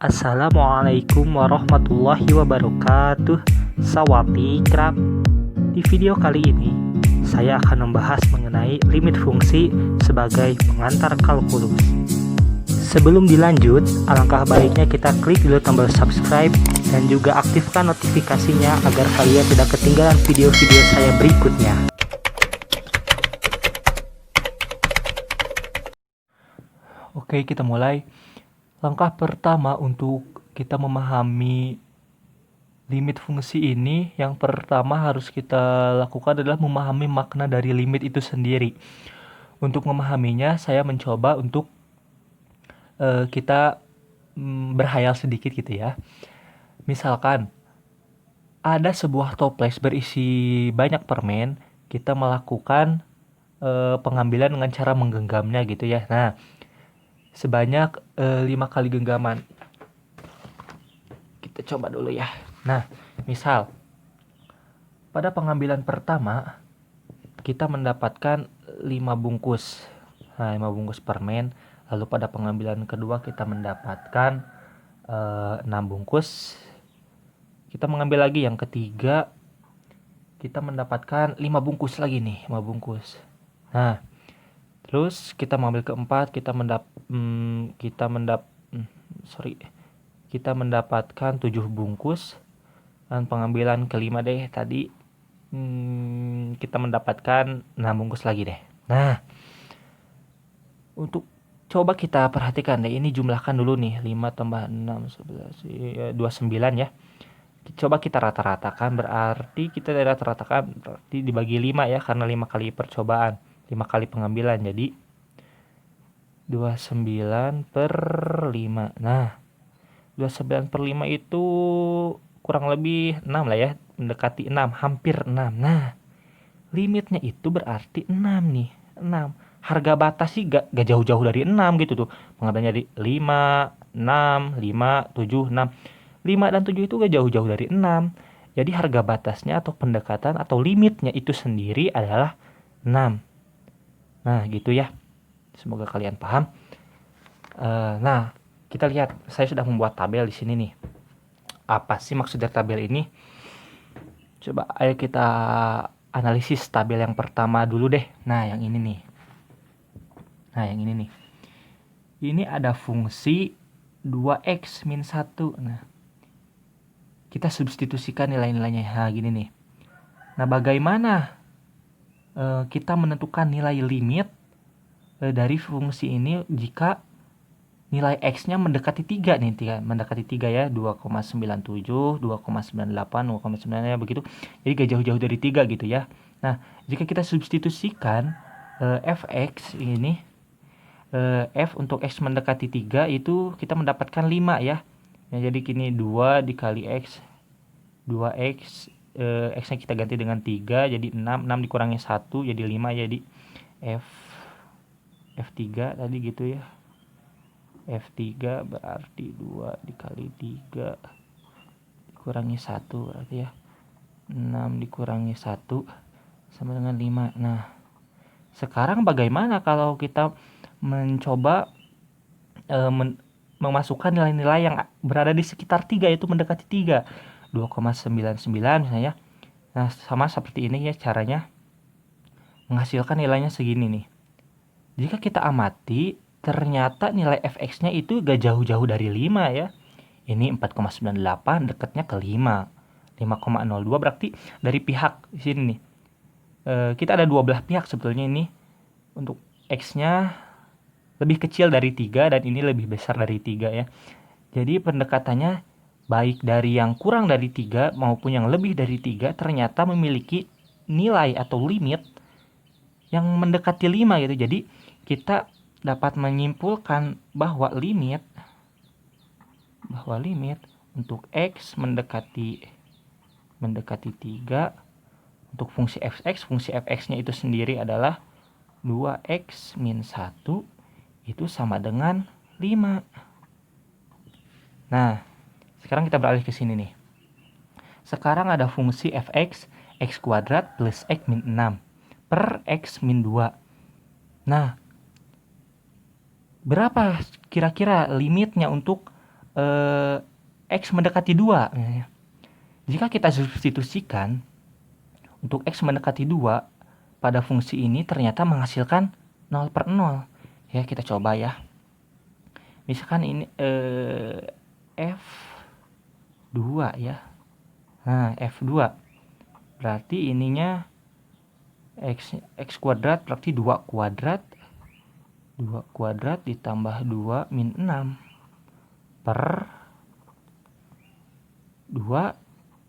Assalamualaikum warahmatullahi wabarakatuh. Sawadee-krap. Di video kali ini, saya akan membahas mengenai limit fungsi sebagai pengantar kalkulus. Sebelum dilanjut, alangkah baiknya kita klik dulu tombol subscribe dan juga aktifkan notifikasinya agar kalian tidak ketinggalan video-video saya berikutnya. Oke, kita mulai. Langkah pertama untuk kita memahami limit fungsi ini, yang pertama harus kita lakukan adalah memahami makna dari limit itu sendiri. Untuk memahaminya, saya mencoba untuk kita berhayal sedikit gitu ya. Misalkan ada sebuah toples berisi banyak permen, kita melakukan pengambilan dengan cara menggenggamnya gitu ya. Nah, sebanyak 5 kali genggaman. Kita coba dulu ya. Nah, misal pada pengambilan pertama kita mendapatkan 5 bungkus. Nah, 5 bungkus permen. Lalu pada pengambilan kedua kita mendapatkan 6 bungkus. Kita mengambil lagi yang ketiga, kita mendapatkan 5 bungkus lagi nih, 5 bungkus. Nah, terus kita mengambil keempat, kita mendapatkan 7 bungkus. Dan pengambilan kelima deh tadi kita mendapatkan 6 bungkus lagi deh. Nah, untuk coba kita perhatikan deh, ini jumlahkan dulu nih, 5 tambah 6 11 29 ya. Coba kita rata-ratakan, berarti dibagi 5 ya, karena 5 kali percobaan, 5 kali pengambilan, jadi 29 per 5. Nah, 29 per 5 itu kurang lebih 6 lah ya, mendekati 6, hampir 6. Nah, limitnya itu berarti 6 nih, 6. Harga batas sih gak jauh-jauh dari 6 gitu tuh. Pengambilannya di 5, 6, 5, 7, 6. 5 dan 7 itu gak jauh-jauh dari 6. Jadi harga batasnya atau pendekatan atau limitnya itu sendiri adalah 6. Nah, gitu ya. Semoga kalian paham. Nah, kita lihat, saya sudah membuat tabel di sini nih. Apa sih maksud dari tabel ini? Coba ayo kita analisis tabel yang pertama dulu deh. Nah, yang ini nih. Ini ada fungsi 2x min 1. Nah, kita substitusikan nilai-nilainya. Nah, gini nih. Nah, bagaimana kita menentukan nilai limit dari fungsi ini jika nilai x-nya mendekati 3 nih, mendekati 3 ya, 2,97, 2,98, 2,9 ya begitu. Jadi gak jauh-jauh dari 3 gitu ya. Nah, jika kita substitusikan fx ini, f untuk x mendekati 3 itu kita mendapatkan 5 ya. Jadi gini, 2 dikali x, 2x, x-nya kita ganti dengan 3, jadi 6, 6 dikurangi 1, jadi 5, jadi F3 tadi gitu ya. F3 berarti 2 dikali 3 dikurangi 1 berarti ya 6 dikurangi 1 sama dengan 5. Nah, sekarang bagaimana kalau kita mencoba memasukkan nilai-nilai yang berada di sekitar 3, yaitu mendekati 3, 2,99 misalnya. Nah, sama seperti ini ya caranya menghasilkan nilainya segini nih. Jika kita amati, ternyata nilai fx-nya itu gak jauh-jauh dari 5 ya. Ini 4,98, dekatnya ke 5. 5,02 berarti dari pihak di sini nih. Kita ada dua belah pihak sebetulnya ini. Untuk x-nya lebih kecil dari 3 dan ini lebih besar dari 3 ya. Jadi pendekatannya baik dari yang kurang dari 3 maupun yang lebih dari 3 ternyata memiliki nilai atau limit yang mendekati 5 gitu. Jadi kita dapat menyimpulkan bahwa limit untuk x mendekati 3, untuk fungsi fx-nya itu sendiri adalah 2x min 1 itu sama dengan 5. Nah, sekarang kita beralih ke sini nih. Sekarang ada fungsi fx, x kuadrat plus x min 6 per x min 2. Nah, berapa kira-kira limitnya untuk X mendekati 2. Jika kita substitusikan untuk X mendekati 2 pada fungsi ini ternyata menghasilkan 0/0. Ya, kita coba ya. Misalkan ini F2 ya. Nah, F2. Berarti ininya X kuadrat berarti 2 kuadrat. 2 kuadrat ditambah 2 min 6 per 2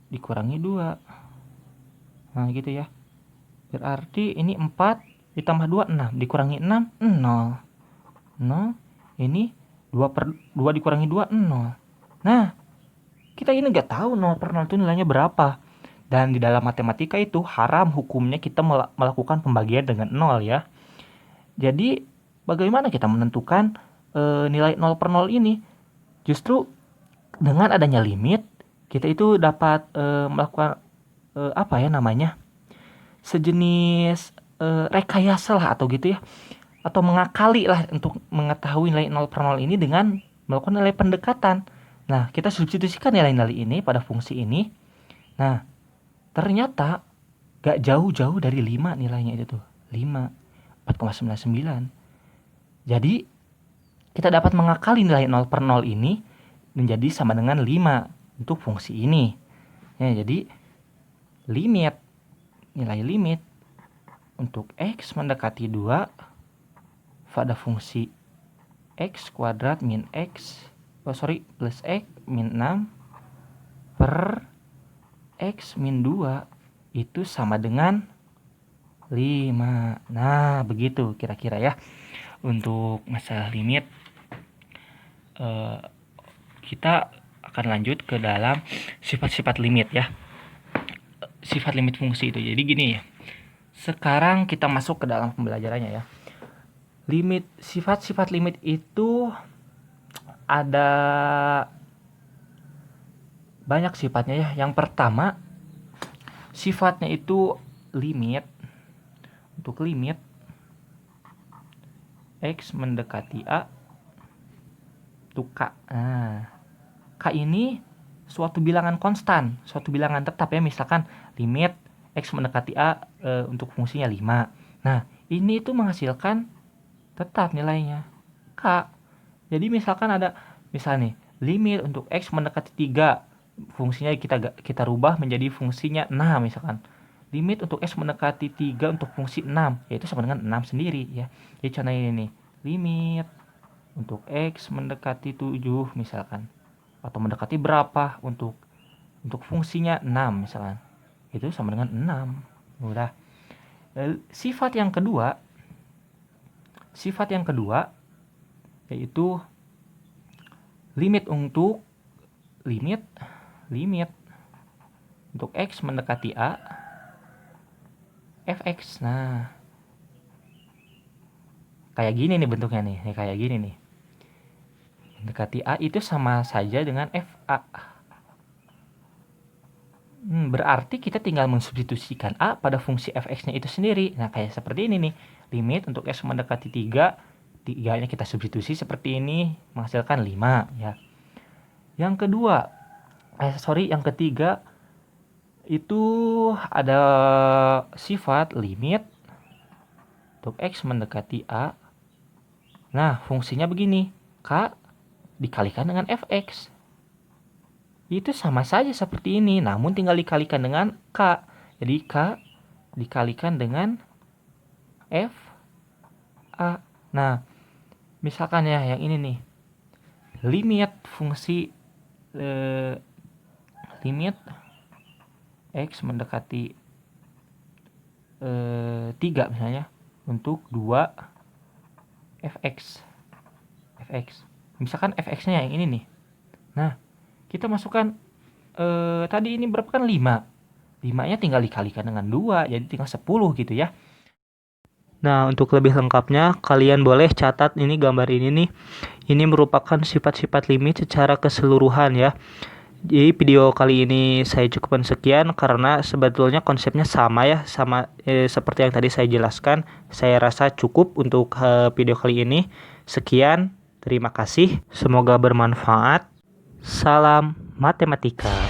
dikurangi 2. Nah, gitu ya. Berarti ini 4 ditambah 2, 6. Dikurangi 6, 0. 0. Ini 2 dikurangi 2, 0. Nah, kita ini nggak tahu 0/0 itu nilainya berapa. Dan di dalam matematika itu haram hukumnya kita melakukan pembagian dengan 0 ya. Jadi, bagaimana kita menentukan nilai 0/0 ini? Justru dengan adanya limit, kita itu dapat melakukan sejenis rekayasa lah atau gitu ya, atau mengakali lah untuk mengetahui nilai 0/0 ini dengan melakukan nilai pendekatan. Nah, kita substitusikan nilai-nilai ini pada fungsi ini. Nah, ternyata gak jauh-jauh dari 5 nilainya itu tuh. 5, 4,99. Jadi, kita dapat mengakali nilai 0/0 ini menjadi sama dengan 5 untuk fungsi ini. Ya, jadi nilai limit untuk X mendekati 2 pada fungsi X kuadrat min X plus X min 6 per X min 2 itu sama dengan 5. Nah, begitu kira-kira ya untuk masalah limit. Kita akan lanjut ke dalam sifat-sifat limit ya. Sifat limit fungsi itu. Jadi gini ya. Sekarang kita masuk ke dalam pembelajarannya ya. Sifat-sifat limit itu ada banyak sifatnya ya. Yang pertama, sifatnya itu limit. Untuk limit X mendekati A untuk K. Nah, K ini suatu bilangan konstan, suatu bilangan tetap ya. Misalkan limit X mendekati A untuk fungsinya 5. Nah, ini itu menghasilkan tetap nilainya K. Jadi misalkan ada nih limit untuk X mendekati 3, fungsinya kita rubah menjadi fungsinya 6 misalkan. Limit untuk X mendekati 3 untuk fungsi 6, yaitu sama dengan 6 sendiri ya. Jadi contohnya ini nih, limit untuk X mendekati 7 misalkan. Atau mendekati berapa untuk fungsinya 6 misalkan. Itu sama dengan 6. Udah. Sifat yang kedua yaitu limit untuk X mendekati A fx. Nah, kayak gini nih bentuknya nih. Kayak gini nih. Mendekati A itu sama saja dengan fa. Berarti kita tinggal mensubstitusikan A pada fungsi fx-nya itu sendiri. Nah, kayak seperti ini nih. Limit untuk X mendekati 3, 3-nya kita substitusi seperti ini, menghasilkan 5 ya. Yang ketiga itu ada sifat limit untuk X mendekati A. Nah, fungsinya begini. K dikalikan dengan fx. Itu sama saja seperti ini, namun tinggal dikalikan dengan K. Jadi K dikalikan dengan F A. Nah, misalkan ya yang ini nih. Limit fungsi limit X mendekati 3 misalnya untuk 2 fx. Misalkan fx-nya yang ini nih. Nah, kita masukkan tadi ini berapa kan 5. 5-nya tinggal dikalikan dengan 2, jadi tinggal 10 gitu ya. Nah, untuk lebih lengkapnya kalian boleh catat ini gambar ini nih. Ini merupakan sifat-sifat limit secara keseluruhan ya. Jadi video kali ini saya cukupkan sekian karena sebetulnya konsepnya sama ya, seperti yang tadi saya jelaskan. Saya rasa cukup untuk video kali ini. Sekian, terima kasih. Semoga bermanfaat. Salam matematika.